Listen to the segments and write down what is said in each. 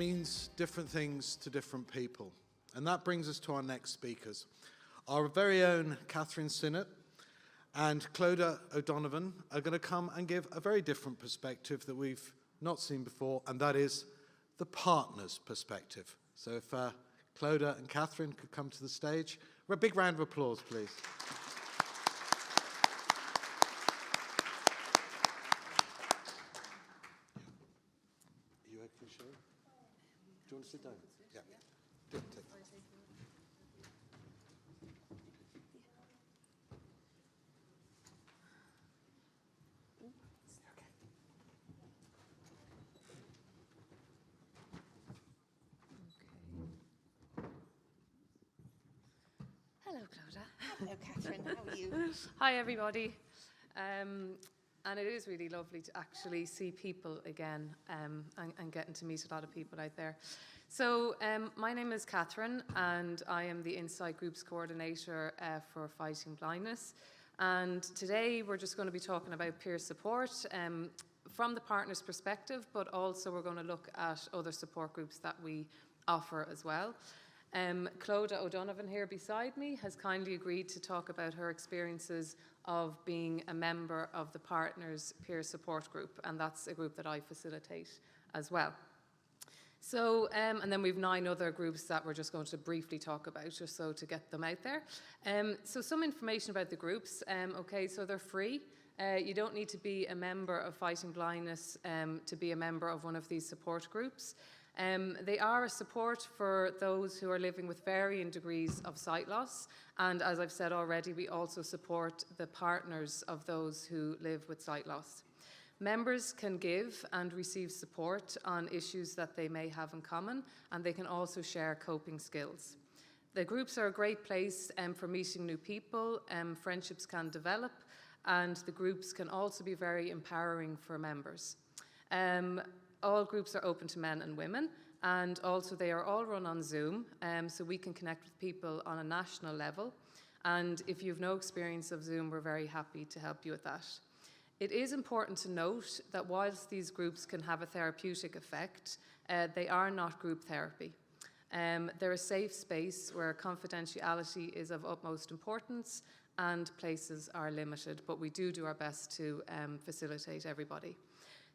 means different things to different people. And that brings us to our next speakers. Our very own Kathryn Sinnott and Clodagh O'Donovan are going to come and give a very different perspective that we've not seen before, and that is the partner's perspective. So if Clodagh and Kathryn could come to the stage. A big round of applause, please. Are you okay, Sherry? Do you want to sit down? Yeah. Do it, take it. Hello, Clodagh. Hello, Kathryn. How are you? Hi, everybody. And it is really lovely to actually see people again and getting to meet a lot of people out there. So my name is Kathryn, and I am the Insight Groups Coordinator for Fighting Blindness. And today we're just going to be talking about peer support from the partner's perspective, but also we're going to look at other support groups that we offer as well. Clodagh O'Donovan here beside me has kindly agreed to talk about her experiences of being a member of the Partners Peer Support Group, and that's a group that I facilitate as well. So, and then we've 9 other groups that we're just going to briefly talk about, just so to get them out there. So some information about the groups. Okay, so they're free. You don't need to be a member of Fighting Blindness to be a member of one of these support groups. They are a support for those who are living with varying degrees of sight loss, and as I've said already, we also support the partners of those who live with sight loss. Members can give and receive support on issues that they may have in common, and they can also share coping skills. The groups are a great place for meeting new people, friendships can develop, and the groups can also be very empowering for members. All groups are open to men and women, and also they are all run on Zoom, so we can connect with people on a national level. And if you have no experience of Zoom, we're very happy to help you with that. It is important to note that whilst these groups can have a therapeutic effect, they are not group therapy. They're a safe space where confidentiality is of utmost importance and places are limited, but we do our best to facilitate everybody.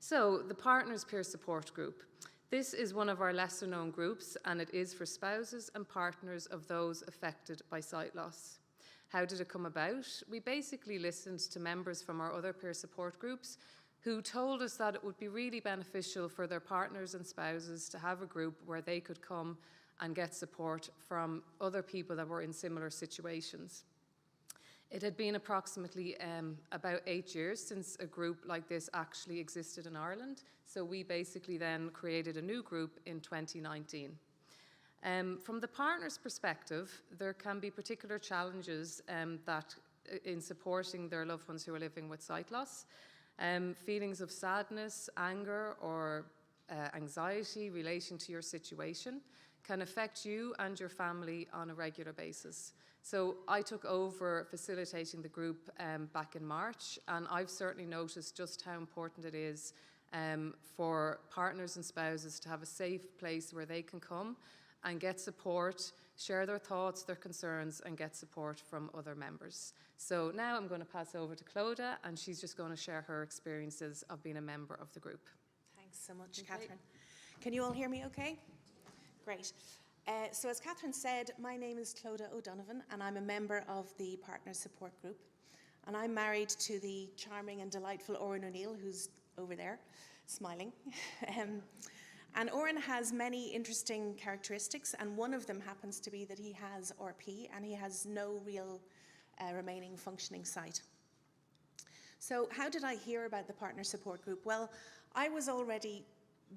So, the Partners Peer Support Group. This is one of our lesser known groups, and it is for spouses and partners of those affected by sight loss. How did it come about? We basically listened to members from our other peer support groups who told us that it would be really beneficial for their partners and spouses to have a group where they could come and get support from other people that were in similar situations. It had been approximately about 8 years since a group like this actually existed in Ireland, so we basically then created a new group in 2019. From the partner's perspective, there can be particular challenges that in supporting their loved ones who are living with sight loss. Feelings of sadness, anger, or anxiety relating to your situation can affect you and your family on a regular basis. So I took over facilitating the group back in March, and I've certainly noticed just how important it is for partners and spouses to have a safe place where they can come and get support, share their thoughts, their concerns, and get support from other members. So now I'm going to pass over to Clodagh, and she's just going to share her experiences of being a member of the group. Thanks so much, Kathryn. Can you all hear me okay? Great. So as Kathryn said, my name is Clodagh O'Donovan, and I'm a member of the Partner Support Group. And I'm married to the charming and delightful Oran O'Neill, who's over there, smiling. And Oran has many interesting characteristics, and one of them happens to be that he has RP, and he has no real remaining functioning sight. So how did I hear about the Partner Support Group? Well, I was already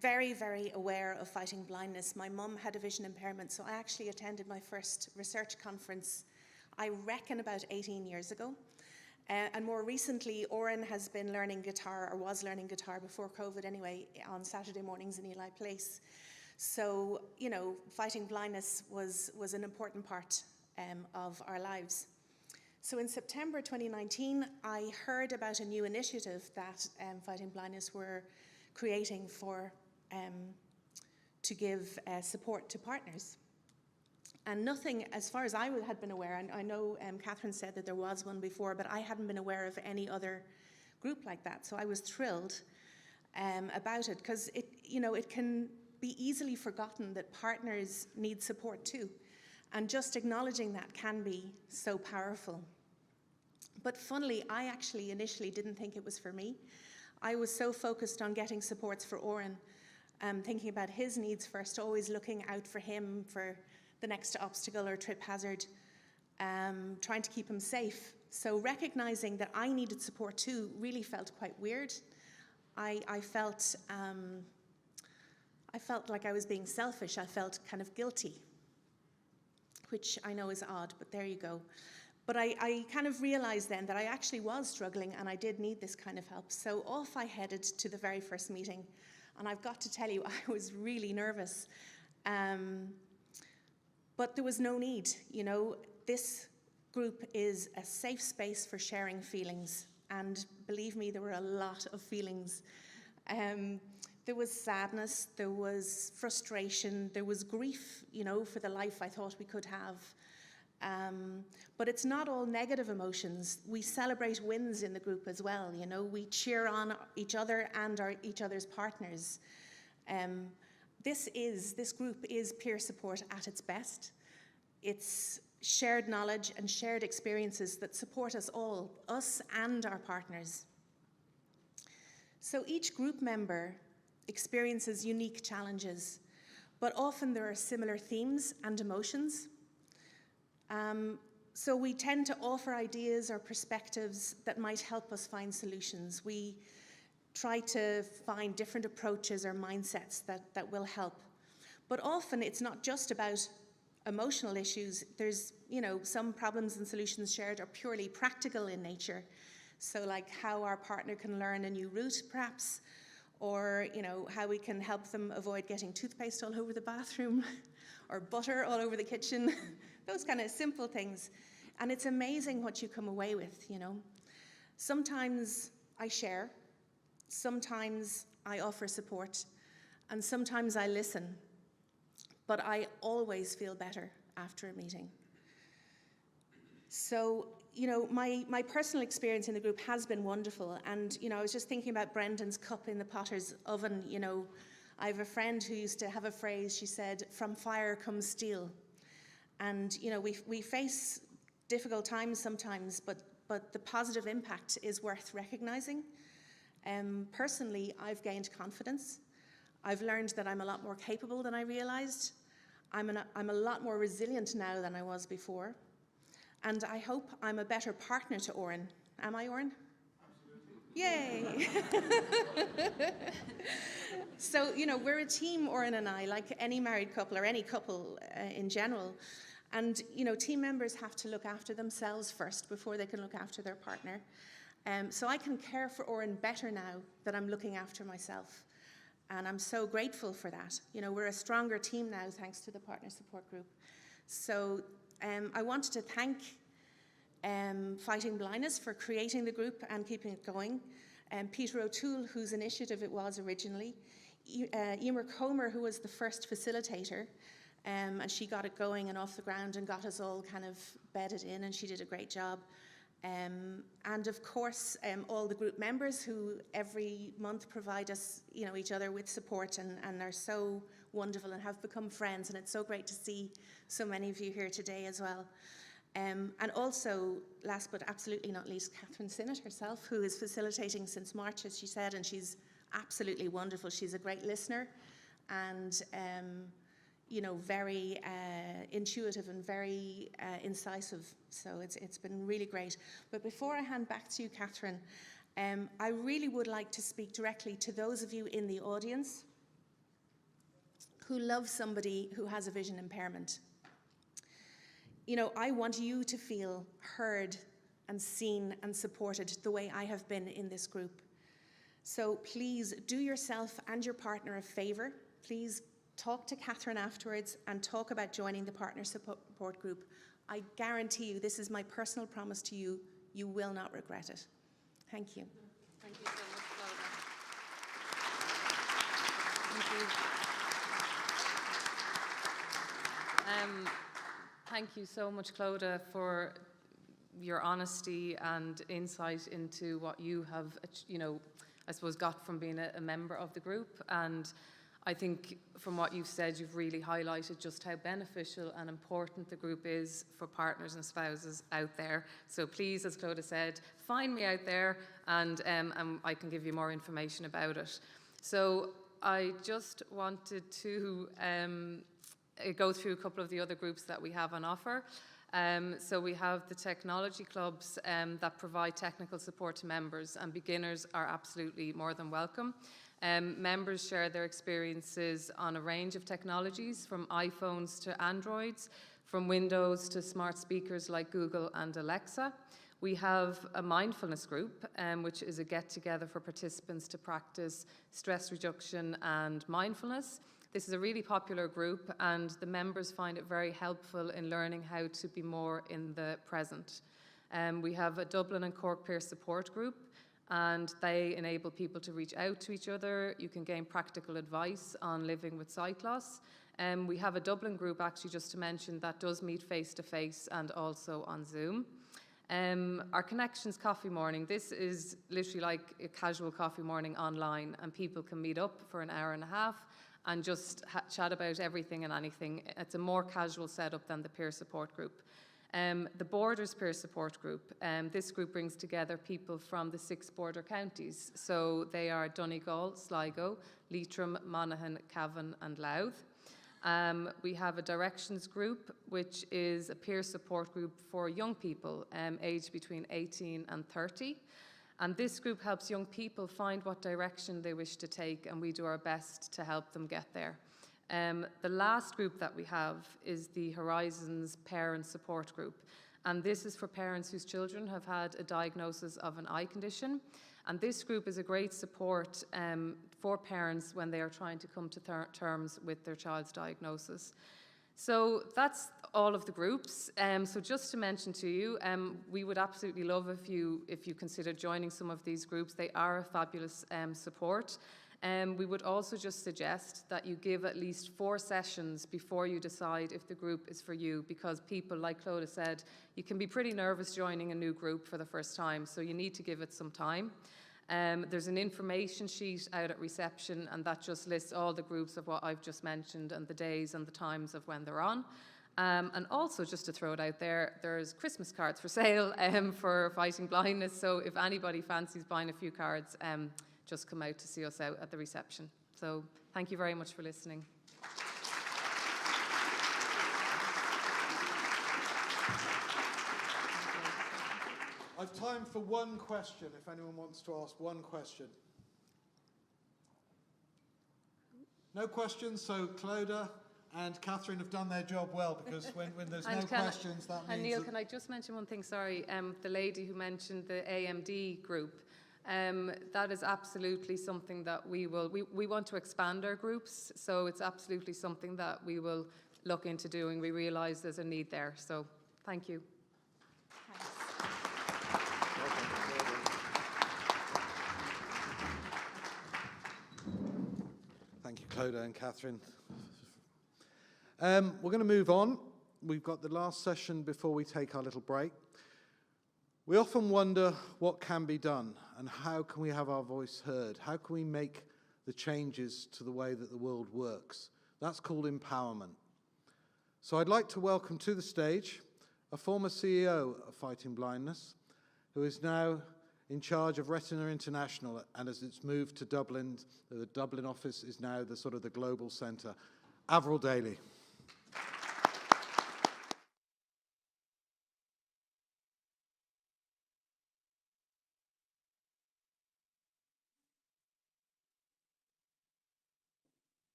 very, very aware of fighting blindness. My mum had a vision impairment, so I actually attended my first research conference, I reckon about 18 years ago. And more recently, Oran has been learning guitar, or was learning guitar before COVID anyway, on Saturday mornings in Eli Place. So, you know, fighting blindness was an important part of our lives. So in September 2019, I heard about a new initiative that Fighting Blindness were creating to give support to partners. And nothing, as far as I had been aware, and I know Kathryn said that there was one before, but I hadn't been aware of any other group like that. So I was thrilled about it, because it can be easily forgotten that partners need support too. And just acknowledging that can be so powerful. But funnily, I actually initially didn't think it was for me. I was so focused on getting supports for Oren, thinking about his needs first, always looking out for him for the next obstacle or trip hazard, trying to keep him safe. So recognizing that I needed support too really felt quite weird. I felt like I was being selfish. I felt kind of guilty, which I know is odd, but there you go. But I kind of realized then that I actually was struggling and I did need this kind of help. So off I headed to the very first meeting. And I've got to tell you, I was really nervous. But there was no need. This group is a safe space for sharing feelings. And believe me, there were a lot of feelings. There was sadness, there was frustration, there was grief, for the life I thought we could have. But it's not all negative emotions. We celebrate wins in the group as well, We cheer on each other and each other's partners. This group is peer support at its best. It's shared knowledge and shared experiences that support us all, us and our partners. So each group member experiences unique challenges, but often there are similar themes and emotions. So we tend to offer ideas or perspectives that might help us find solutions. We try to find different approaches or mindsets that will help. But often it's not just about emotional issues. There's, some problems and solutions shared are purely practical in nature. So like how our partner can learn a new route, perhaps, or, how we can help them avoid getting toothpaste all over the bathroom or butter all over the kitchen, those kind of simple things. And it's amazing what you come away with, Sometimes I share, sometimes I offer support, and sometimes I listen. But I always feel better after a meeting. So, my personal experience in the group has been wonderful. And, I was just thinking about Brendan's cup in the potter's oven. I have a friend who used to have a phrase. She said, "From fire comes steel." And, we face difficult times sometimes, but the positive impact is worth recognizing. Personally, I've gained confidence. I've learned that I'm a lot more capable than I realized. I'm a lot more resilient now than I was before. And I hope I'm a better partner to Oren. Am I, Oren? Absolutely. Yay! So, we're a team, Oren and I, like any married couple or any couple in general. And, team members have to look after themselves first before they can look after their partner. So I can care for Oren better now that I'm looking after myself. And I'm so grateful for that. We're a stronger team now thanks to the Partner Support Group. So I wanted to thank Fighting Blindness for creating the group and keeping it going. Peter O'Toole, whose initiative it was originally. Emer Comer, who was the first facilitator. And she got it going and off the ground and got us all kind of bedded in, and she did a great job. And of course, all the group members who every month provide us, each other with support and are so wonderful and have become friends. And it's so great to see so many of you here today as well. And also, last but absolutely not least, Kathryn Sinnott herself, who is facilitating since March, as she said, and she's absolutely wonderful. She's a great listener and very intuitive and very incisive. So it's been really great. But before I hand back to you, Kathryn, I really would like to speak directly to those of you in the audience who love somebody who has a vision impairment. I want you to feel heard and seen and supported the way I have been in this group. So please do yourself and your partner a favor. Please talk to Kathryn afterwards and talk about joining the Partner Support Group. I guarantee you, this is my personal promise to you, you will not regret it. Thank you. Thank you so much, Clodagh. Thank you. Thank you so much, Clodagh, for your honesty and insight into what you have, I suppose, got from being a member of the group. And I think from what you've said, you've really highlighted just how beneficial and important the group is for partners and spouses out there. So please, as Clodagh said, find me out there and I can give you more information about it. So I just wanted to go through a couple of the other groups that we have on offer. So we have the technology clubs that provide technical support to members, and beginners are absolutely more than welcome. Members share their experiences on a range of technologies, from iPhones to Androids, from Windows to smart speakers like Google and Alexa. We have a mindfulness group, which is a get-together for participants to practice stress reduction and mindfulness. This is a really popular group, and the members find it very helpful in learning how to be more in the present. We have a Dublin and Cork peer support group, and they enable people to reach out to each other. You can gain practical advice on living with sight loss. We have a Dublin group, actually, just to mention, that does meet face-to-face and also on Zoom. Our Connections Coffee Morning, this is literally like a casual coffee morning online, and people can meet up for an hour and a half and just chat about everything and anything. It's a more casual setup than the peer support group. The Borders Peer Support Group, this group brings together people from the 6 border counties. So they are Donegal, Sligo, Leitrim, Monaghan, Cavan and Louth. We have a Directions group, which is a peer support group for young people aged between 18 and 30. And this group helps young people find what direction they wish to take, and we do our best to help them get there. The last group that we have is the Horizons Parent Support Group. And this is for parents whose children have had a diagnosis of an eye condition. And this group is a great support for parents when they are trying to come to terms with their child's diagnosis. So that's all of the groups. So just to mention to you, we would absolutely love if you consider joining some of these groups. They are a fabulous support. We would also just suggest that you give at least 4 sessions before you decide if the group is for you, because people, like Clodagh said, you can be pretty nervous joining a new group for the first time, so you need to give it some time. There's an information sheet out at reception, and that just lists all the groups of what I've just mentioned and the days and the times of when they're on. And also, just to throw it out there, there's Christmas cards for sale for Fighting Blindness, so if anybody fancies buying a few cards, just come out to see us out at the reception. So thank you very much for listening. I've time for one question, if anyone wants to ask one question. No questions, so Clodagh and Kathryn have done their job well, because when there's no questions, that means... And Neil, can I just mention one thing? Sorry, the lady who mentioned the AMD group, that is absolutely something that we want to expand our groups, so it's absolutely something that we will look into doing. We realise there's a need there, so thank you. Thank you, Clodagh and Kathryn. We're going to move on. We've got the last session before we take our little break. We often wonder what can be done and how can we have our voice heard? How can we make the changes to the way that the world works? That's called empowerment. So I'd like to welcome to the stage a former CEO of Fighting Blindness, who is now in charge of Retina International, and as it's moved to Dublin, the Dublin office is now the sort of the global centre. Avril Daly.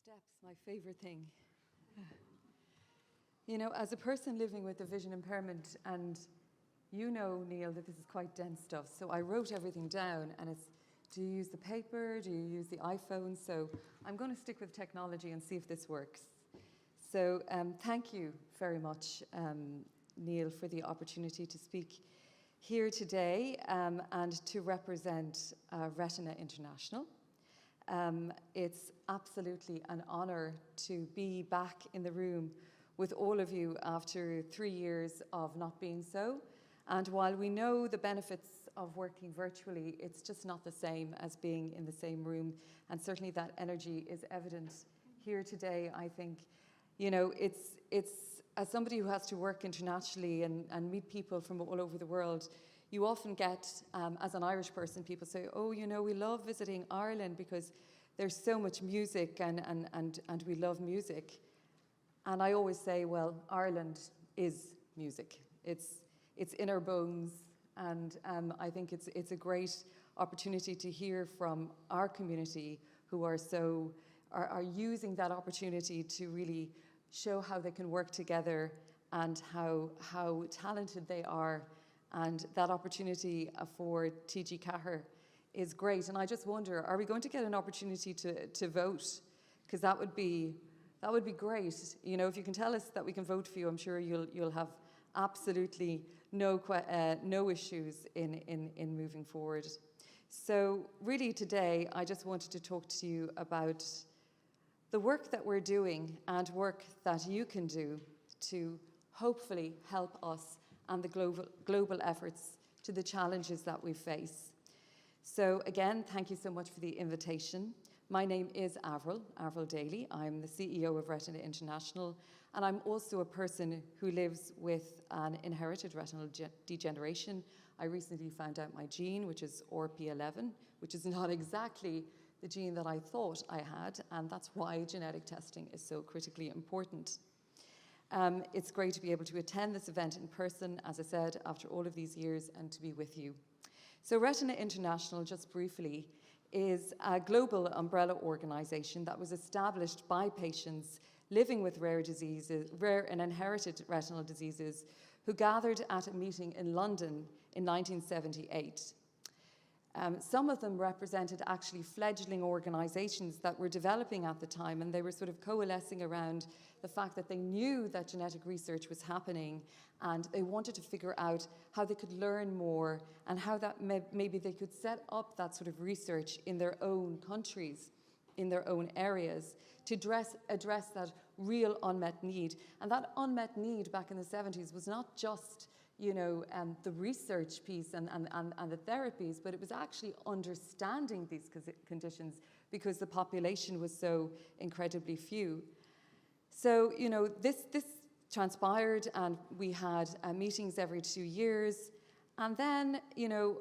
Steps, my favourite thing. You know, as a person living with a vision impairment, and you know, Neil, that this is quite dense stuff, so I wrote everything down, and it's, do you use the paper, do you use the iPhone? So I'm going to stick with technology and see if this works. So thank you very much, Neil, for the opportunity to speak here today and to represent Retina International. It's absolutely an honour to be back in the room with all of you after 3 years of not being so. And while we know the benefits of working virtually, it's just not the same as being in the same room. And certainly that energy is evident here today. I think, you know, it's as somebody who has to work internationally and meet people from all over the world, you often get, as an Irish person, people say, oh, you know, we love visiting Ireland because there's so much music and we love music. And I always say, well, Ireland is music. It's in our bones, and I think it's a great opportunity to hear from our community who are using that opportunity to really show how they can work together and how talented they are, and that opportunity for TG Cahir is great. And I just wonder, are we going to get an opportunity to vote? Because that would be great. You know, if you can tell us that we can vote for you, I'm sure you'll have absolutely no issues in moving forward. So really today, I just wanted to talk to you about the work that we're doing and work that you can do to hopefully help us and the global efforts to the challenges that we face. So again, thank you so much for the invitation. My name is Avril Daly. I'm the CEO of Retina International, and I'm also a person who lives with an inherited retinal degeneration. I recently found out my gene, which is RP11, which is not exactly the gene that I thought I had, and that's why genetic testing is so critically important. It's great to be able to attend this event in person, as I said, after all of these years, and to be with you. So Retina International, just briefly, is a global umbrella organisation that was established by patients living with rare and inherited retinal diseases who gathered at a meeting in London in 1978. Some of them represented actually fledgling organisations that were developing at the time, and they were sort of coalescing around the fact that they knew that genetic research was happening, and they wanted to figure out how they could learn more and how that maybe they could set up that sort of research in their own countries, in their own areas, to address that real unmet need. And that unmet need back in the 70s was not just, you know, the research piece and the therapies, but it was actually understanding these conditions because the population was so incredibly few. So, you know, this transpired, and we had meetings every 2 years. And then, you know,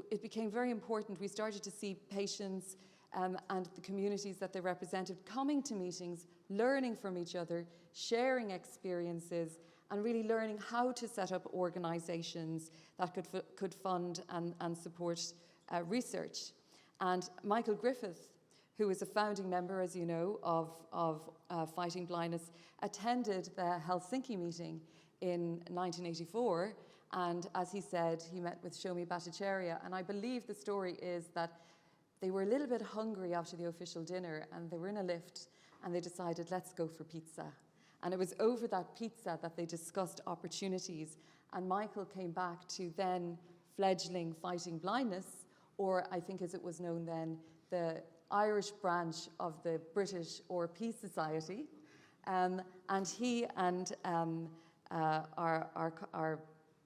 it became very important. We started to see patients and the communities that they represented coming to meetings, learning from each other, sharing experiences, and really learning how to set up organisations that could fund and support research. And Michael Griffith, who is a founding member, as you know, of Fighting Blindness, attended the Helsinki meeting in 1984. And as he said, he met with Shomi Bhattacharya. And I believe the story is that they were a little bit hungry after the official dinner, and they were in a lift, and they decided, let's go for pizza. And it was over that pizza that they discussed opportunities. And Michael came back to then fledgling Fighting Blindness, or I think as it was known then, the Irish branch of the British RP Society. And he and our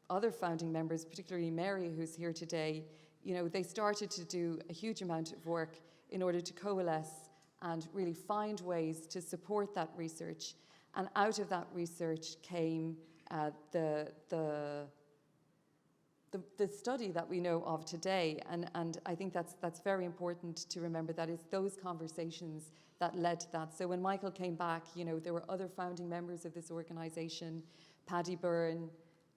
other founding members, particularly Mary, who's here today, you know, they started to do a huge amount of work in order to coalesce and really find ways to support that research. And out of that research came the study that we know of today. And I think that's very important to remember, that it's those conversations that led to that. So when Michael came back, you know, there were other founding members of this organisation: Paddy Byrne,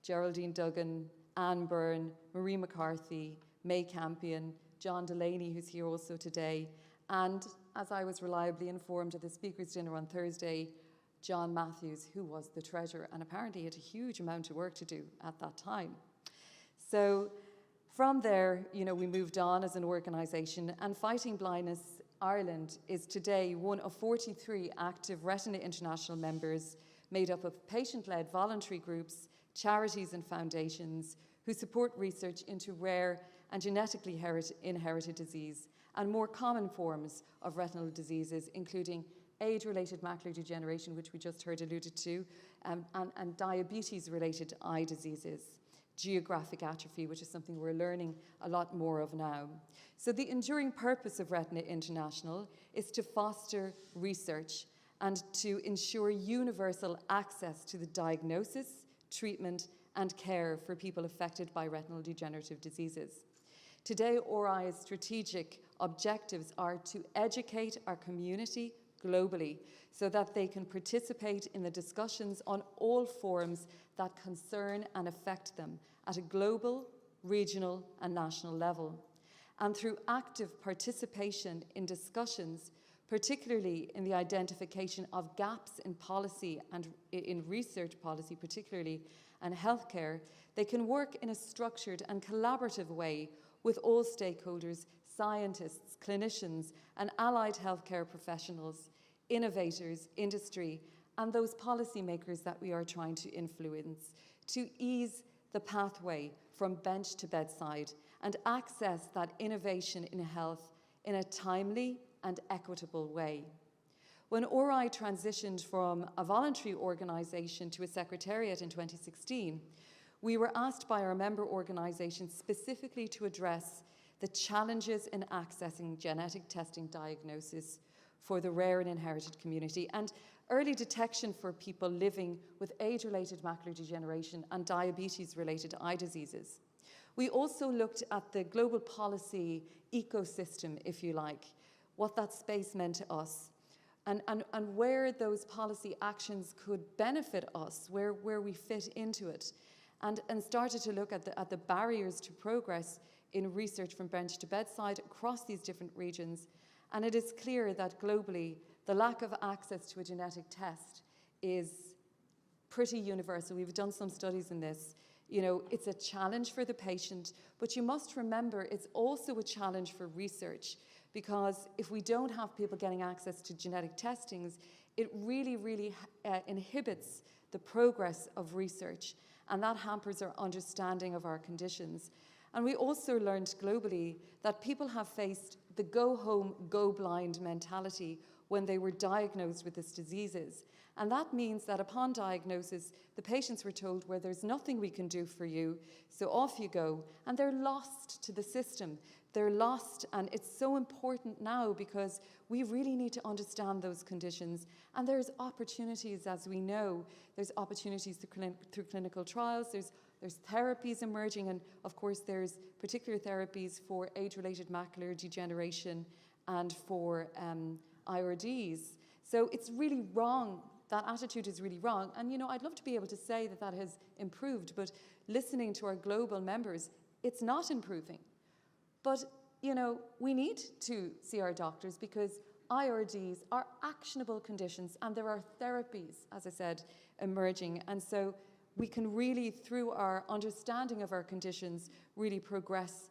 Geraldine Duggan, Anne Byrne, Marie McCarthy, May Campion, John Delaney, who's here also today, and, as I was reliably informed at the speakers' dinner on Thursday, John Matthews, who was the treasurer, and apparently had a huge amount of work to do at that time. So from there, you know, we moved on as an organisation, and Fighting Blindness Ireland is today one of 43 active Retina International members, made up of patient-led voluntary groups, charities and foundations who support research into rare and genetically inherited disease, and more common forms of retinal diseases, including age-related macular degeneration, which we just heard alluded to, and diabetes-related eye diseases, geographic atrophy, which is something we're learning a lot more of now. So the enduring purpose of Retina International is to foster research and to ensure universal access to the diagnosis, treatment, and care for people affected by retinal degenerative diseases. Today, ORI's strategic objectives are to educate our community globally so that they can participate in the discussions on all forums that concern and affect them at a global, regional, and national level. And through active participation in discussions, particularly in the identification of gaps in policy and in research policy particularly, and healthcare, they can work in a structured and collaborative way with all stakeholders, scientists, clinicians, and allied healthcare professionals, innovators, industry, and those policymakers that we are trying to influence to ease the pathway from bench to bedside and access that innovation in health in a timely and equitable way. When ORI transitioned from a voluntary organisation to a secretariat in 2016, we were asked by our member organisations specifically to address the challenges in accessing genetic testing diagnosis for the rare and inherited community and early detection for people living with age-related macular degeneration and diabetes-related eye diseases. We also looked at the global policy ecosystem, if you like, what that space meant to us, and where those policy actions could benefit us, where we fit into it, and started to look at the barriers to progress in research from bench to bedside across these different regions. And it is clear that globally, the lack of access to a genetic test is pretty universal. We've done some studies in this. You know, it's a challenge for the patient, but you must remember it's also a challenge for research, because if we don't have people getting access to genetic testings, it really inhibits the progress of research, and that hampers our understanding of our conditions. And we also learned globally that people have faced the go home, go blind mentality when they were diagnosed with these diseases. And that means that upon diagnosis, the patients were told, well, there's nothing we can do for you, so off you go. And they're lost to the system. They're lost, and it's so important now because we really need to understand those conditions. And there's opportunities, as we know. There's opportunities through clinical trials. There's therapies emerging, and of course there's particular therapies for age-related macular degeneration and for IRDs. So it's really wrong. That attitude is really wrong. And you know, I'd love to be able to say that that has improved, but listening to our global members, it's not improving. But you know, we need to see our doctors because IRDs are actionable conditions and there are therapies, as I said, emerging. And so we can really, through our understanding of our conditions, really progress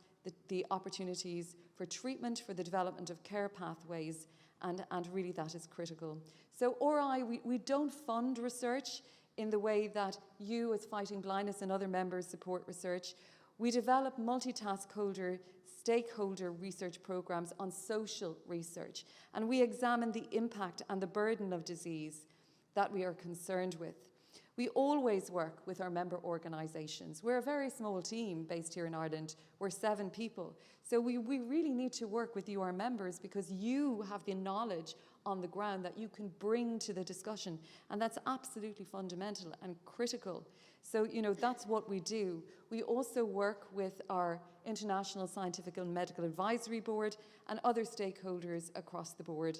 the opportunities for treatment, for the development of care pathways, and really that is critical. So ORI, we don't fund research in the way that you as Fighting Blindness and other members support research. We develop stakeholder research programs on social research, and we examine the impact and the burden of disease that we are concerned with. We always work with our member organisations. We're a very small team based here in Ireland. We're 7 people. So we really need to work with you, our members, because you have the knowledge on the ground that you can bring to the discussion. And that's absolutely fundamental and critical. So, you know, that's what we do. We also work with our International Scientific and Medical Advisory Board and other stakeholders across the board.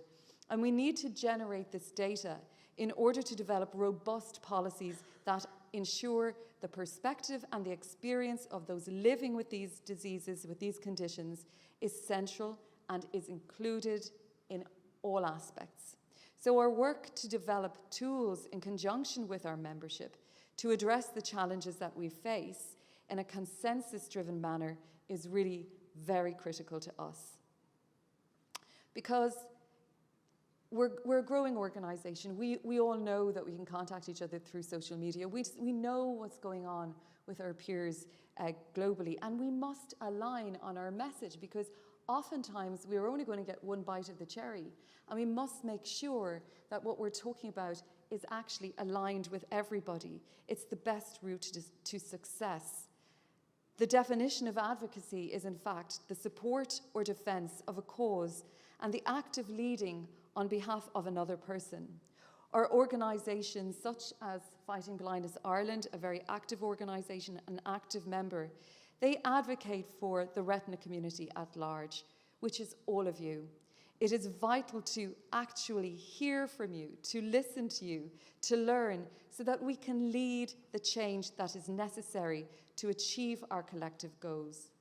And we need to generate this data in order to develop robust policies that ensure the perspective and the experience of those living with these diseases, with these conditions, is central and is included in all aspects. So our work to develop tools in conjunction with our membership to address the challenges that we face in a consensus-driven manner is really very critical to us. Because we're a growing organisation. We all know that we can contact each other through social media. We know what's going on with our peers globally, and we must align on our message because oftentimes we're only going to get one bite of the cherry, and we must make sure that what we're talking about is actually aligned with everybody. It's the best route to success. The definition of advocacy is, in fact, the support or defence of a cause and the active leading on behalf of another person. Our organisations such as Fighting Blindness Ireland, a very active organisation, an active member, they advocate for the retina community at large, which is all of you. It is vital to actually hear from you, to listen to you, to learn, so that we can lead the change that is necessary to achieve our collective goals.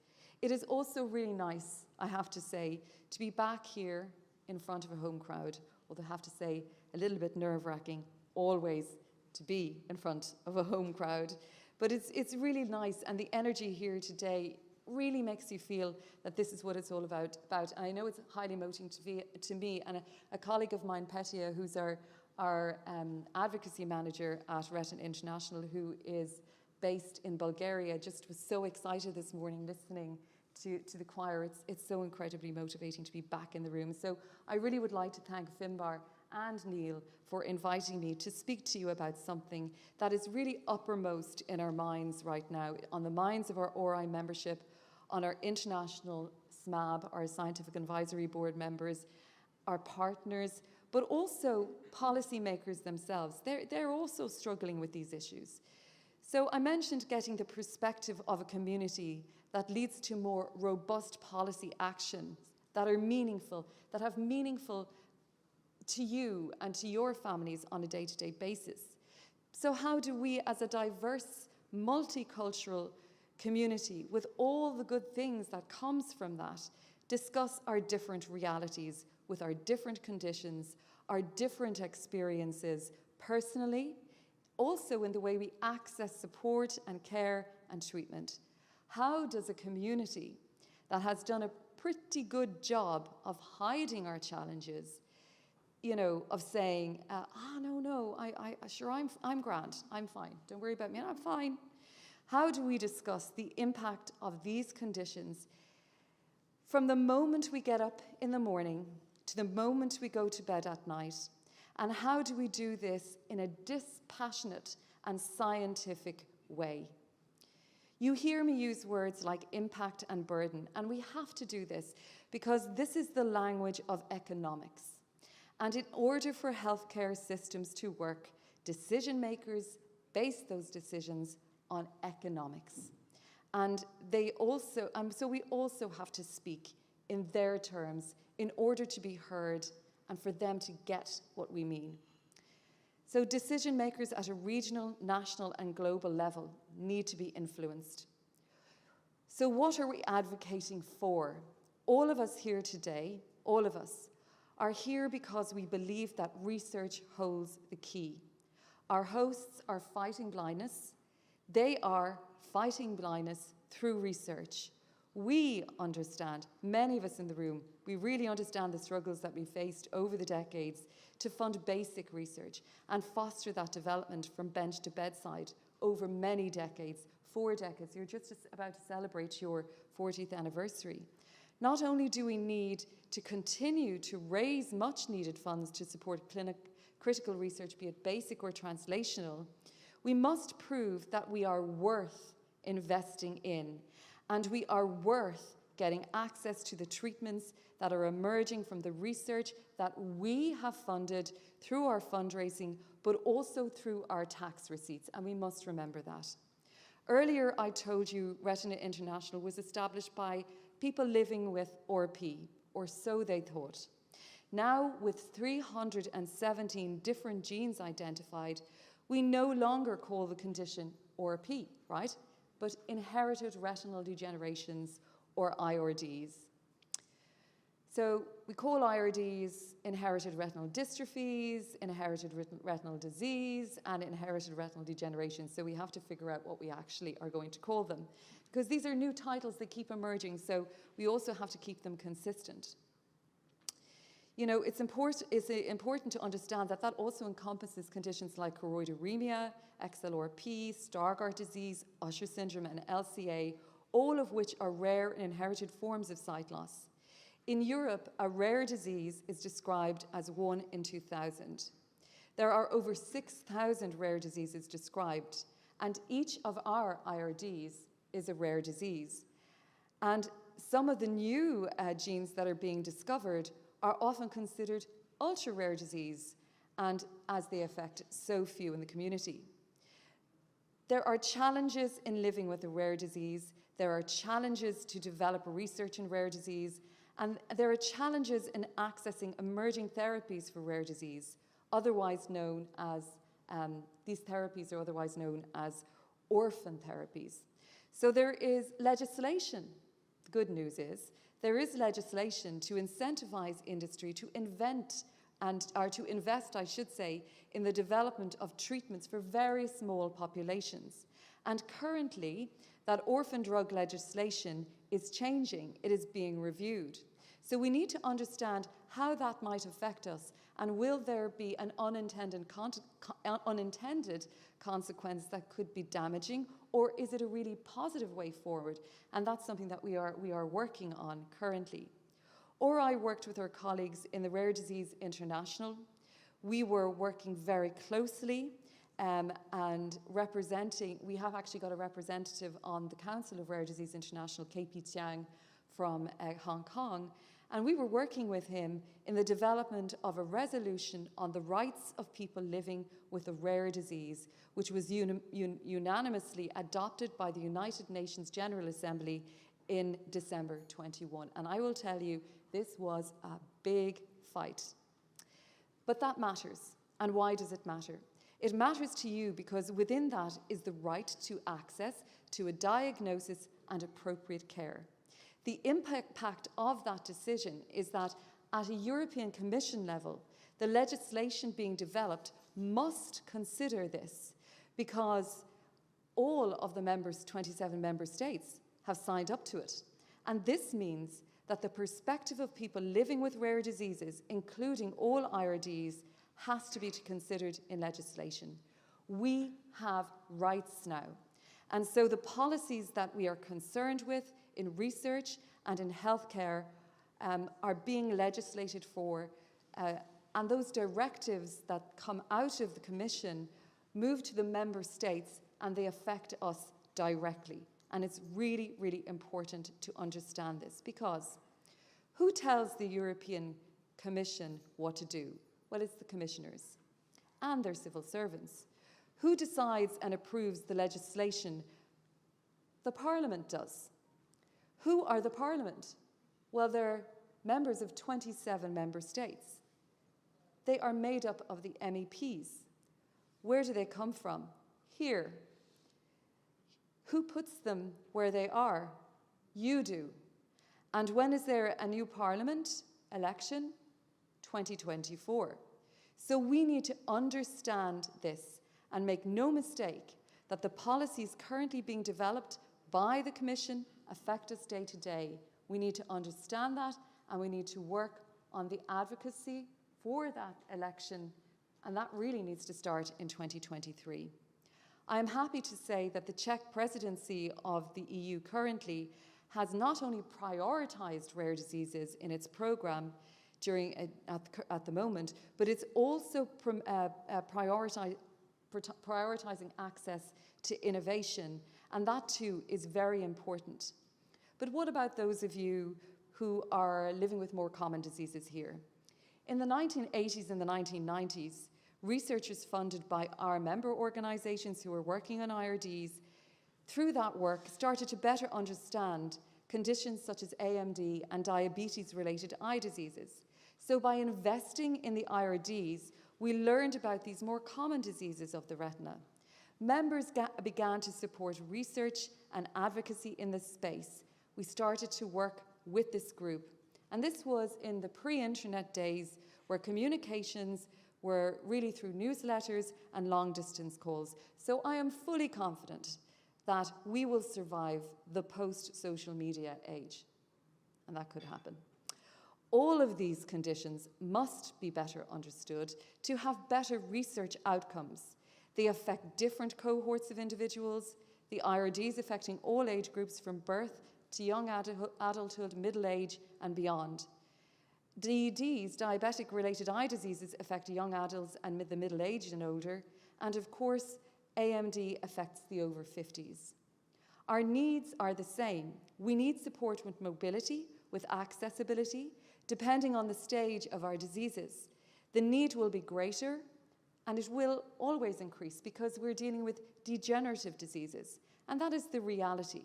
It is also really nice, I have to say, to be back here in front of a home crowd, although I have to say, a little bit nerve-wracking, always to be in front of a home crowd. But it's really nice, and the energy here today really makes you feel that this is what it's all about. And I know it's highly motivating to me, and a colleague of mine, Petya, who's our advocacy manager at Retina International, who is based in Bulgaria, just was so excited this morning listening to the choir. It's so incredibly motivating to be back in the room. So I really would like to thank Finbar and Neil for inviting me to speak to you about something that is really uppermost in our minds right now, on the minds of our ORI membership, on our international SMAB, our Scientific Advisory Board members, our partners, but also policymakers themselves. They're also struggling with these issues. So I mentioned getting the perspective of a community that leads to more robust policy actions that are meaningful, that have meaningful to you and to your families on a day-to-day basis. So how do we, as a diverse, multicultural community, with all the good things that comes from that, discuss our different realities with our different conditions, our different experiences personally, also in the way we access support and care and treatment? How does a community that has done a pretty good job of hiding our challenges, of saying, I'm grand, I'm fine, don't worry about me, I'm fine. How do we discuss the impact of these conditions from the moment we get up in the morning to the moment we go to bed at night? And how do we do this in a dispassionate and scientific way? You hear me use words like impact and burden, and we have to do this because this is the language of economics. And in order for healthcare systems to work, decision makers base those decisions on economics. And so we also have to speak in their terms in order to be heard and for them to get what we mean. So decision makers at a regional, national, and global level need to be influenced. So what are we advocating for? All of us here today, all of us, are here because we believe that research holds the key. Our hosts are Fighting Blindness. They are fighting blindness through research. We understand, many of us in the room, we really understand the struggles that we faced over the decades to fund basic research and foster that development from bench to bedside over many decades, 4 decades. You're just about to celebrate your 40th anniversary. Not only do we need to continue to raise much needed funds to support critical research, be it basic or translational, we must prove that we are worth investing in, and we are worth getting access to the treatments that are emerging from the research that we have funded through our fundraising, but also through our tax receipts, and we must remember that. Earlier, I told you Retina International was established by people living with RP, or so they thought. Now, with 317 different genes identified, we no longer call the condition RP, right? But inherited retinal degenerations, or IRDs. So we call IRDs inherited retinal dystrophies, inherited retinal disease, and inherited retinal degeneration. So we have to figure out what we actually are going to call them. Because these are new titles that keep emerging, so we also have to keep them consistent. It's important to understand that that also encompasses conditions like choroideremia, XLRP, Stargardt disease, Usher syndrome, and LCA, all of which are rare and inherited forms of sight loss. In Europe, a rare disease is described as 1 in 2,000. There are over 6,000 rare diseases described, and each of our IRDs is a rare disease. And some of the new genes that are being discovered are often considered ultra-rare disease, and as they affect so few in the community. There are challenges in living with a rare disease. There are challenges to develop research in rare disease, and there are challenges in accessing emerging therapies for rare disease, otherwise known as, these therapies are otherwise known as orphan therapies. So there is legislation. The good news is there is legislation to incentivize industry to invest, I should say, in the development of treatments for very small populations. And currently, that orphan drug legislation is changing. It is being reviewed. So we need to understand how that might affect us, and will there be an unintended consequence that could be damaging, or is it a really positive way forward? And that's something that we are working on currently. Or I worked with our colleagues in the Rare Disease International. We were working very closely and representing, we have actually got a representative on the Council of Rare Disease International, KP Chiang from Hong Kong, and we were working with him in the development of a resolution on the rights of people living with a rare disease, which was unanimously adopted by the United Nations General Assembly in December 21. And I will tell you, this was a big fight. But that matters. And why does it matter? It matters to you because within that is the right to access to a diagnosis and appropriate care. The impact of that decision is that at a European Commission level, the legislation being developed must consider this, because all of the 27 member states have signed up to it. And this means that the perspective of people living with rare diseases, including all IRDs, has to be considered in legislation. We have rights now. And so the policies that we are concerned with in research and in healthcare are being legislated for, and those directives that come out of the Commission move to the member states and they affect us directly. And it's really, really important to understand this, because who tells the European Commission what to do? Well, it's the commissioners and their civil servants. Who decides and approves the legislation? The Parliament does. Who are the Parliament? Well, they're members of 27 member states. They are made up of the MEPs. Where do they come from? Here. Who puts them where they are? You do. And when is there a new Parliament election? 2024. So we need to understand this and make no mistake that the policies currently being developed by the Commission affect us day to day. We need to understand that, and we need to work on the advocacy for that election, and that really needs to start in 2023. I am happy to say that the Czech presidency of the EU currently has not only prioritised rare diseases in its programme at the moment, but it's also prioritising access to innovation, and that too is very important. But what about those of you who are living with more common diseases here? In the 1980s and the 1990s, researchers funded by our member organisations who were working on IRDs, through that work, started to better understand conditions such as AMD and diabetes-related eye diseases. So by investing in the IRDs, we learned about these more common diseases of the retina. Members began to support research and advocacy in this space. We started to work with this group. And this was in the pre-internet days where communications were really through newsletters and long-distance calls. So I am fully confident that we will survive the post-social media age. And that could happen. All of these conditions must be better understood to have better research outcomes. They affect different cohorts of individuals, the IRDs affecting all age groups from birth to young adulthood, middle age and beyond. DEDs, diabetic-related eye diseases, affect young adults and the middle-aged and older, and of course, AMD affects the over 50s. Our needs are the same. We need support with mobility, with accessibility, depending on the stage of our diseases. The need will be greater, and it will always increase because we're dealing with degenerative diseases, and that is the reality.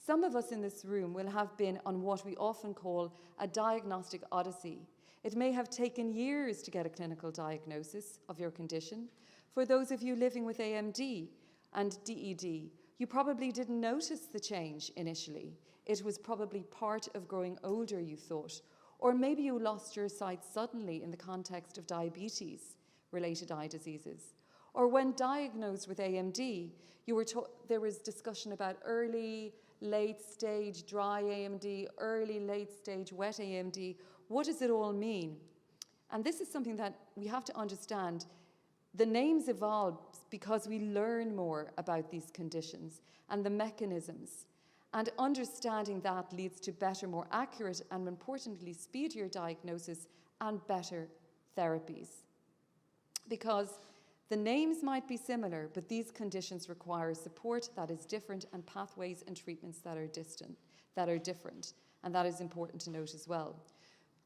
Some of us in this room will have been on what we often call a diagnostic odyssey. It may have taken years to get a clinical diagnosis of your condition. For those of you living with AMD and DED, you probably didn't notice the change initially. It was probably part of growing older, you thought. Or maybe you lost your sight suddenly in the context of diabetes-related eye diseases. Or when diagnosed with AMD, there was discussion about early, late-stage dry AMD, early, late-stage wet AMD. What does it all mean? And this is something that we have to understand. The names evolve because we learn more about these conditions and the mechanisms. And understanding that leads to better, more accurate, and importantly, speedier diagnosis and better therapies. Because the names might be similar, but these conditions require support that is different and pathways and treatments that are different. And that is important to note as well.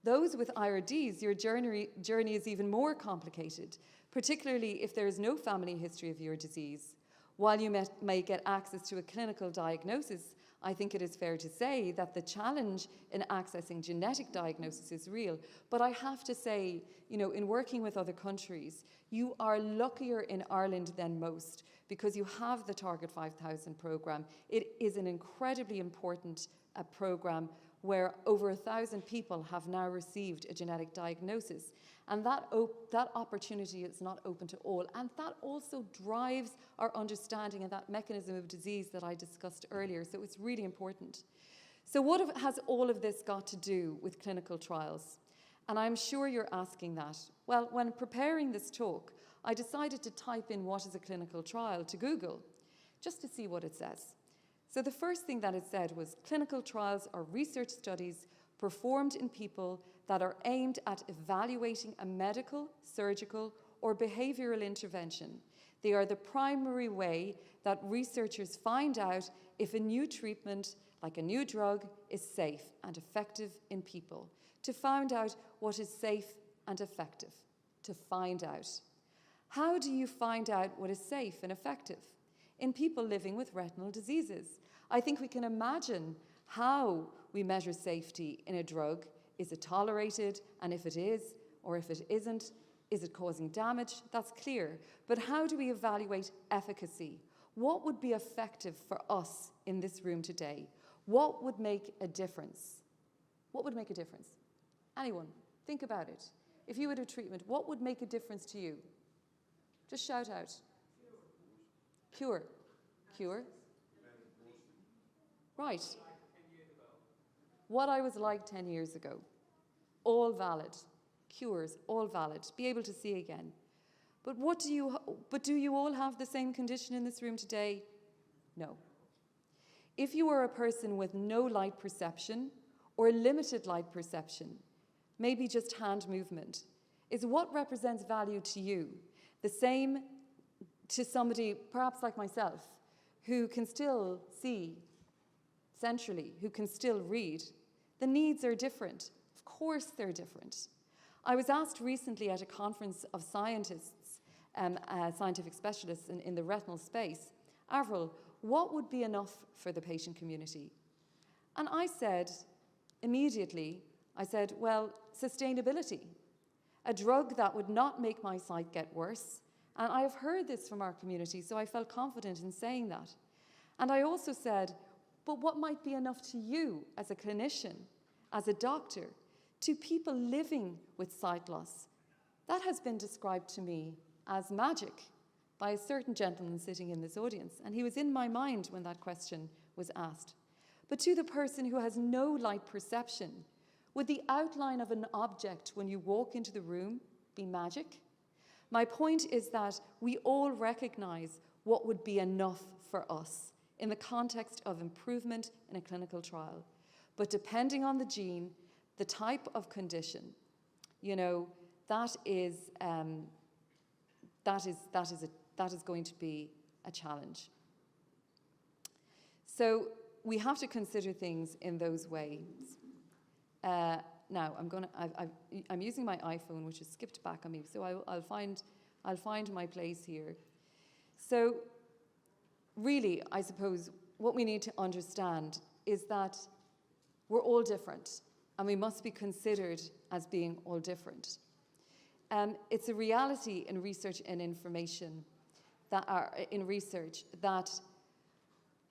Those with IRDs, your journey is even more complicated, particularly if there is no family history of your disease. While you may get access to a clinical diagnosis, I think it is fair to say that the challenge in accessing genetic diagnosis is real. But I have to say, in working with other countries, you are luckier in Ireland than most because you have the Target 5000 programme. It is an incredibly important programme where over 1,000 people have now received a genetic diagnosis. And that opportunity is not open to all. And that also drives our understanding of that mechanism of disease that I discussed earlier. So it's really important. So what has all of this got to do with clinical trials? And I'm sure you're asking that. Well, when preparing this talk, I decided to type in what is a clinical trial to Google, just to see what it says. So the first thing that it said was clinical trials are research studies performed in people that are aimed at evaluating a medical, surgical, or behavioral intervention. They are the primary way that researchers find out if a new treatment, like a new drug, is safe and effective in people. To find out what is safe and effective. To find out. How do you find out what is safe and effective? In people living with retinal diseases. I think we can imagine how we measure safety in a drug. Is it tolerated? And if it is, or if it isn't, is it causing damage? That's clear. But how do we evaluate efficacy? What would be effective for us in this room today? What would make a difference? What would make a difference? Anyone, think about it. If you had a treatment, what would make a difference to you? Just shout out. Cure. Cure. Right. What I was like 10 years ago. All valid. Cures, all valid. Be able to see again. But do you all have the same condition in this room today? No. If you are a person with no light perception or limited light perception, maybe just hand movement, is what represents value to you the same to somebody, perhaps like myself, who can still see centrally, who can still read? The needs are different. Of course they're different. I was asked recently at a conference of scientists, scientific specialists in the retinal space, Avril, what would be enough for the patient community? And I said, immediately, well, sustainability. A drug that would not make my sight get worse. And I have heard this from our community, so I felt confident in saying that. And I also said, but what might be enough to you as a clinician, as a doctor, to people living with sight loss? That has been described to me as magic by a certain gentleman sitting in this audience, and he was in my mind when that question was asked. But to the person who has no light perception, would the outline of an object when you walk into the room be magic? My point is that we all recognize what would be enough for us in the context of improvement in a clinical trial. But depending on the gene, the type of condition, you know, that is going to be a challenge. So we have to consider things in those ways. Now I'm using my iPhone, which has skipped back on me, so I'll find my place here. So really, I suppose what we need to understand is that we're all different, and we must be considered as being all different. It's a reality in research and information that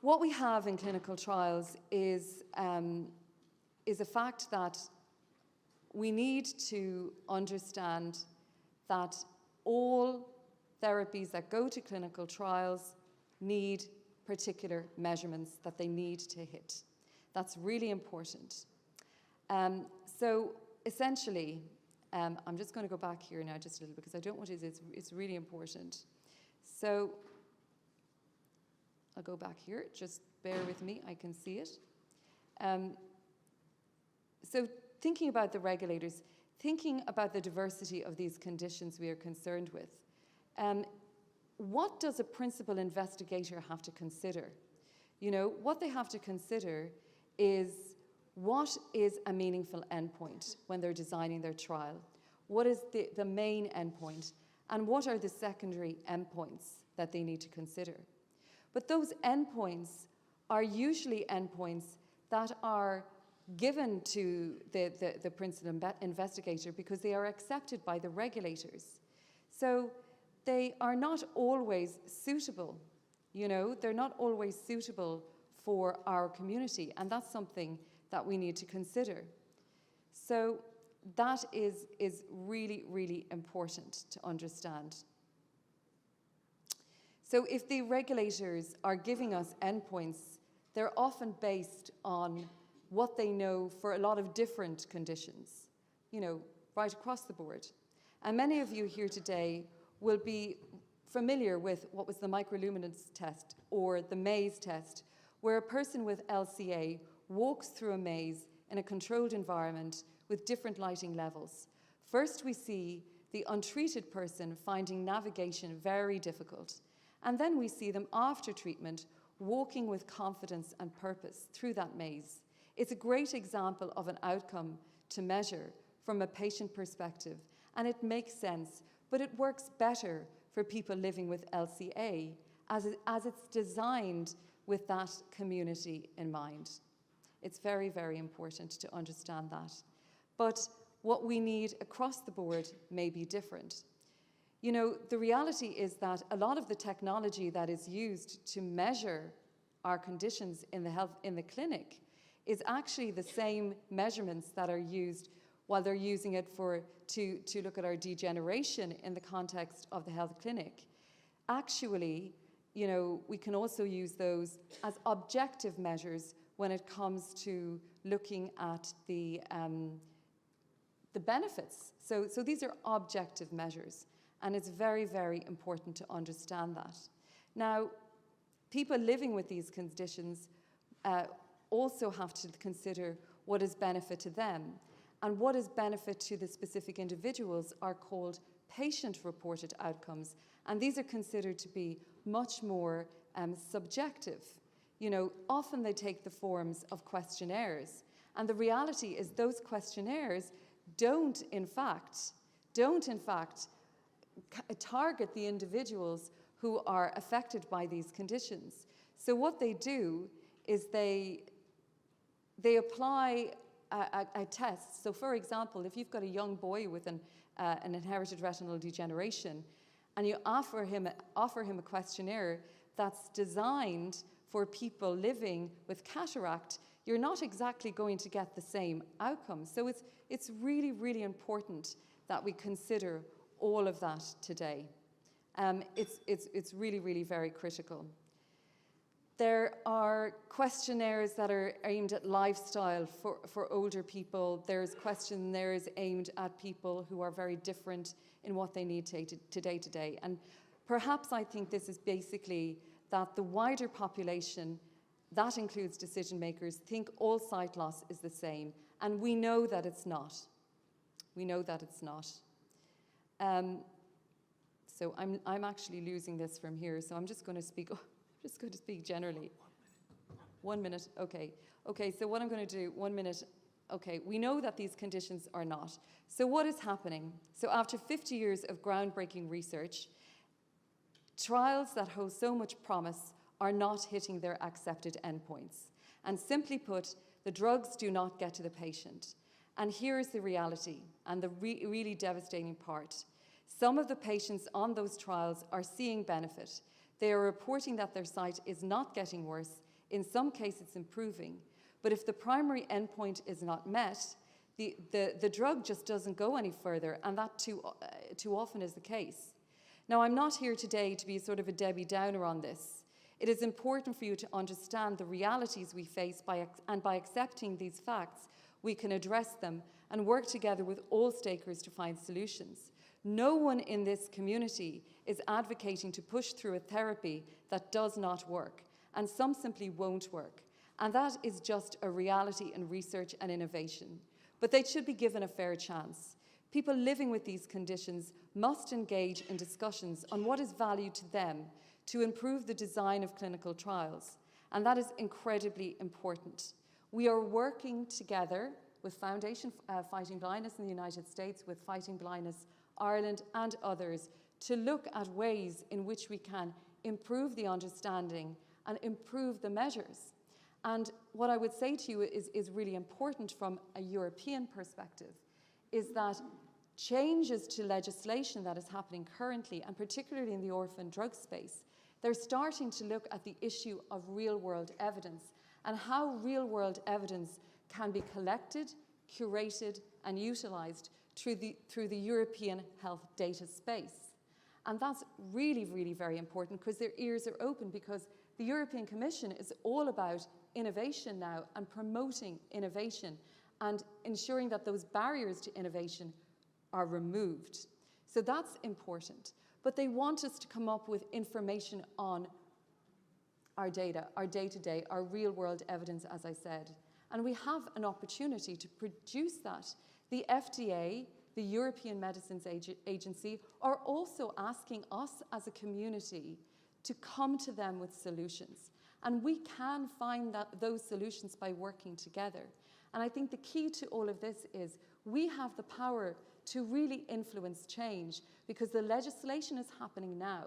what we have in clinical trials is a fact that we need to understand that all therapies that go to clinical trials need particular measurements that they need to hit. That's really important. So essentially, I'm just going to go back here now just a little because I don't want to, it's really important. So I'll go back here, just bear with me, I can see it. So thinking about the regulators, thinking about the diversity of these conditions we are concerned with, what does a principal investigator have to consider? You know, what they have to consider is what is a meaningful endpoint when they're designing their trial? What is the main endpoint? And what are the secondary endpoints that they need to consider? But those endpoints are usually endpoints that are given to the principal investigator because they are accepted by the regulators. So they are not always suitable, you know, they're not always suitable for our community, and that's something that we need to consider. So that is really, really important to understand. So if the regulators are giving us endpoints, they're often based on what they know for a lot of different conditions, you know, right across the board. And many of you here today will be familiar with what was the microluminance test or the maze test, where a person with LCA walks through a maze in a controlled environment with different lighting levels. First, we see the untreated person finding navigation very difficult. And then we see them after treatment walking with confidence and purpose through that maze. It's a great example of an outcome to measure from a patient perspective, and it makes sense, but it works better for people living with LCA as it's designed with that community in mind. It's very, very important to understand that. But what we need across the board may be different. You know, the reality is that a lot of the technology that is used to measure our conditions in the clinic is actually the same measurements that are used while they're using it to look at our degeneration in the context of the health clinic. Actually, you know, we can also use those as objective measures when it comes to looking at the benefits. So these are objective measures, and it's very, very important to understand that. Now, people living with these conditions also have to consider what is benefit to them, and what is benefit to the specific individuals are called patient-reported outcomes, and these are considered to be much more subjective. You know, often they take the forms of questionnaires, and the reality is those questionnaires don't in fact target the individuals who are affected by these conditions. So what they do is they apply a test. So for example, if you've got a young boy with an inherited retinal degeneration, and you offer him a questionnaire that's designed for people living with cataract, you're not exactly going to get the same outcome. So it's really, really important that we consider all of that today. It's really, really very critical. There are questionnaires that are aimed at lifestyle for older people. There's questionnaires aimed at people who are very different in what they need today. And perhaps I think this is basically that the wider population, that includes decision makers, think all sight loss is the same, And we know that it's not. We know that it's not. So I'm actually losing this from here, so I'm just going to speak, generally. 1 minute, okay. Okay, so what I'm going to do, 1 minute, okay, we know that these conditions are not. So what is happening? So after 50 years of groundbreaking research, trials that hold so much promise are not hitting their accepted endpoints. And simply put, the drugs do not get to the patient. And here is the reality and the really devastating part. Some of the patients on those trials are seeing benefit. They are reporting that their sight is not getting worse. In some cases, it's improving. But if the primary endpoint is not met, the drug just doesn't go any further, and that too often is the case. Now, I'm not here today to be sort of a Debbie Downer on this. It is important for you to understand the realities we face, and by accepting these facts, we can address them and work together with all stakeholders to find solutions. No one in this community is advocating to push through a therapy that does not work, and some simply won't work. And that is just a reality in research and innovation. But they should be given a fair chance. People living with these conditions must engage in discussions on what is valued to them to improve the design of clinical trials. And that is incredibly important. We are working together with Foundation Fighting Blindness in the United States, with Fighting Blindness Ireland and others, to look at ways in which we can improve the understanding and improve the measures. And what I would say to you is really important from a European perspective, is that changes to legislation that is happening currently, and particularly in the orphan drug space, they're starting to look at the issue of real-world evidence and how real-world evidence can be collected, curated, and utilised through the European health data space. And that's really, really very important, because their ears are open, because the European Commission is all about innovation now and promoting innovation and ensuring that those barriers to innovation are removed. So that's important. But they want us to come up with information on our data, our day-to-day, our real-world evidence, as I said. And we have an opportunity to produce that. The FDA, the European Medicines Agency, are also asking us as a community to come to them with solutions. And we can find those solutions by working together. And I think the key to all of this is we have the power to really influence change, because the legislation is happening now.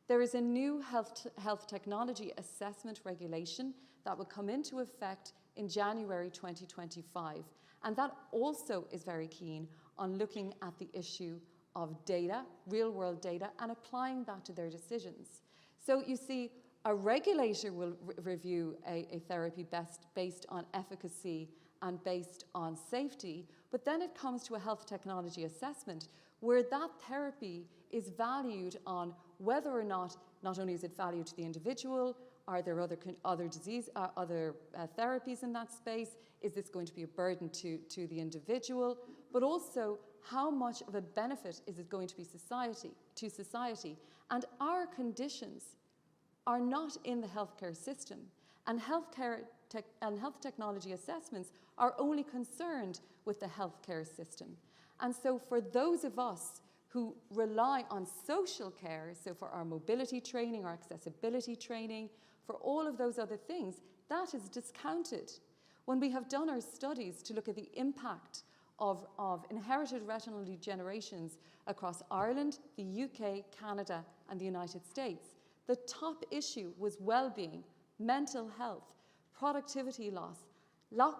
There is a new health technology assessment regulation that will come into effect in January 2025. And that also is very keen on looking at the issue of data, real-world data, and applying that to their decisions. So you see, a regulator will review a therapy based on efficacy and based on safety, but then it comes to a health technology assessment where that therapy is valued on whether or not only is it valued to the individual, are there other therapies in that space, is this going to be a burden to the individual, but also how much of a benefit is it going to be to society. And our conditions are not in the healthcare system, and health technology assessments are only concerned with the healthcare system. And so for those of us who rely on social care, so for our mobility training, our accessibility training, for all of those other things, that is discounted. When we have done our studies to look at the impact of inherited retinal degenerations across Ireland, the UK, Canada, and the United States, the top issue was well-being, mental health, productivity loss, lack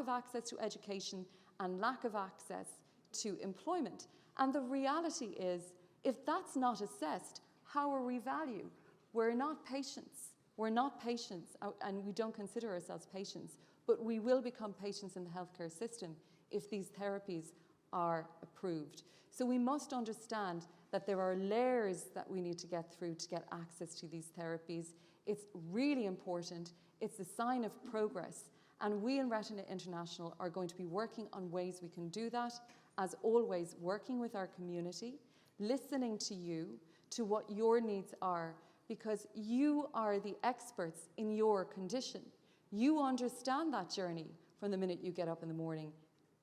of access to education, and lack of access to employment. And the reality is, if that's not assessed, how are we valued? We're not patients. We're not patients, and we don't consider ourselves patients, but we will become patients in the healthcare system if these therapies are approved. So we must understand that there are layers that we need to get through to get access to these therapies. It's really important. It's a sign of progress. And we in Retina International are going to be working on ways we can do that, as always, working with our community, listening to you, to what your needs are, because you are the experts in your condition. You understand that journey from the minute you get up in the morning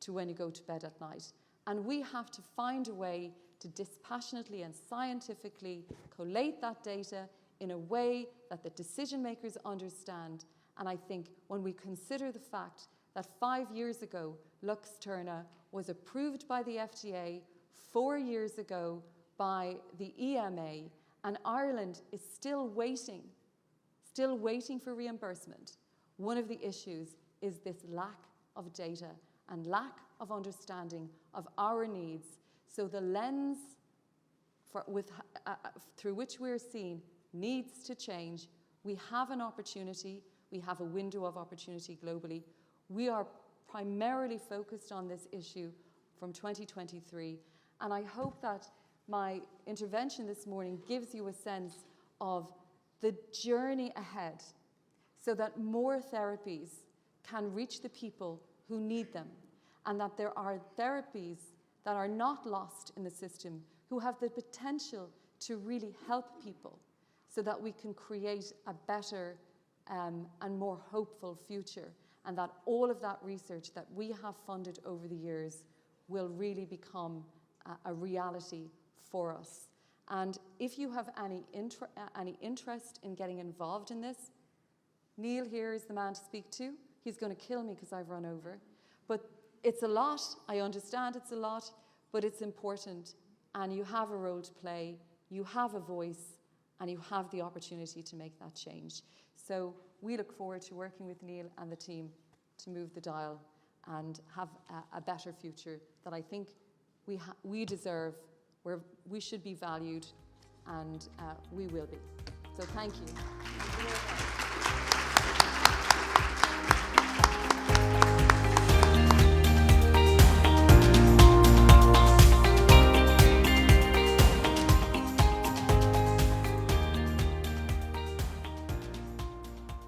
to when you go to bed at night. And we have to find a way to dispassionately and scientifically collate that data in a way that the decision makers understand. And I think when we consider the fact that 5 years ago, Luxturna was approved by the FDA, 4 years ago by the EMA, and Ireland is still waiting for reimbursement. One of the issues is this lack of data and lack of understanding of our needs. So the lens through which we're seen needs to change. We have an opportunity. We have a window of opportunity globally. We are primarily focused on this issue from 2023. And I hope that my intervention this morning gives you a sense of the journey ahead so that more therapies can reach the people who need them, and that there are therapies that are not lost in the system who have the potential to really help people so that we can create a better and more hopeful future, and that all of that research that we have funded over the years will really become a reality for us. And if you have any interest in getting involved in this, Neil here is the man to speak to. He's going to kill me because I've run over. But it's a lot. I understand it's a lot, but it's important. And you have a role to play, you have a voice, and you have the opportunity to make that change. So we look forward to working with Neil and the team to move the dial and have a better future that I think we deserve, where we should be valued, and we will be. So thank you.